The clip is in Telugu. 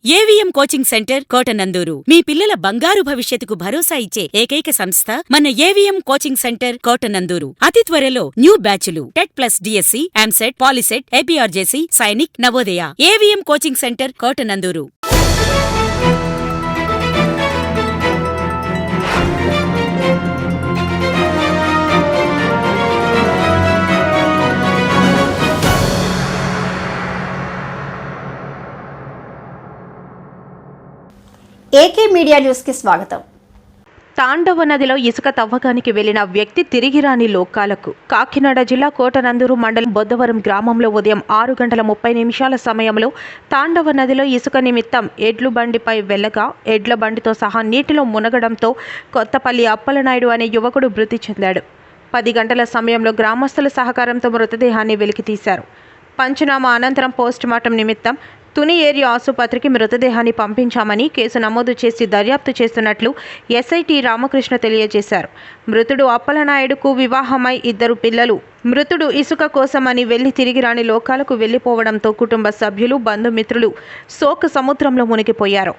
ఏవిఎం కోచింగ్ సెంటర్ కోటనందూరు మీ పిల్లల బంగారు భవిష్యత్తుకు భరోసా ఇచ్చే ఏకైక సంస్థ మన ఏవిఎం కోచింగ్ సెంటర్ కోటనందూరు. అతి త్వరలో న్యూ బ్యాచులు TET plus DSC, EAMCET, POLYCET, APRJC, Sainik, Navodaya. AVM coaching center Kotananduru. AK media news కి స్వాగతం. తాండవ నదిలో ఇసుక తవ్వకానికి వెళ్లిన వ్యక్తి తిరిగి రాని లోకాలకు. కాకినాడ జిల్లా కోటనందూరు మండలం బొద్దవరం గ్రామంలో ఉదయం 6:30 సమయంలో తాండవ నదిలో ఇసుక నిమిత్తం ఎడ్లు బండిపై వెళ్లగా ఎడ్ల బండితో సహా నీటిలో మునగడంతో కొత్తపల్లి అప్పలనాయుడు అనే యువకుడు మృతి చెందాడు. 10 గంటల సమయంలో గ్రామస్తుల సహకారంతో మృతదేహాన్ని వెలికితీశారు. పంచనామా అనంతరం పోస్టుమార్టం నిమిత్తం తుని ఏరియా ఆసుపత్రికి మృతదేహాన్ని పంపించామని, కేసు నమోదు చేసి దర్యాప్తు చేస్తున్నట్లు ఎస్ఐ రామకృష్ణ తెలియజేశారు. మృతుడు అప్పలనాయుడుకు వివాహమై 2 పిల్లలు. మృతుడు ఇసుక కోసమని వెళ్లి తిరిగి రాని లోకాలకు వెళ్లిపోవడంతో కుటుంబ సభ్యులు, బంధుమిత్రులు శోక సముద్రంలో మునిగిపోయారు.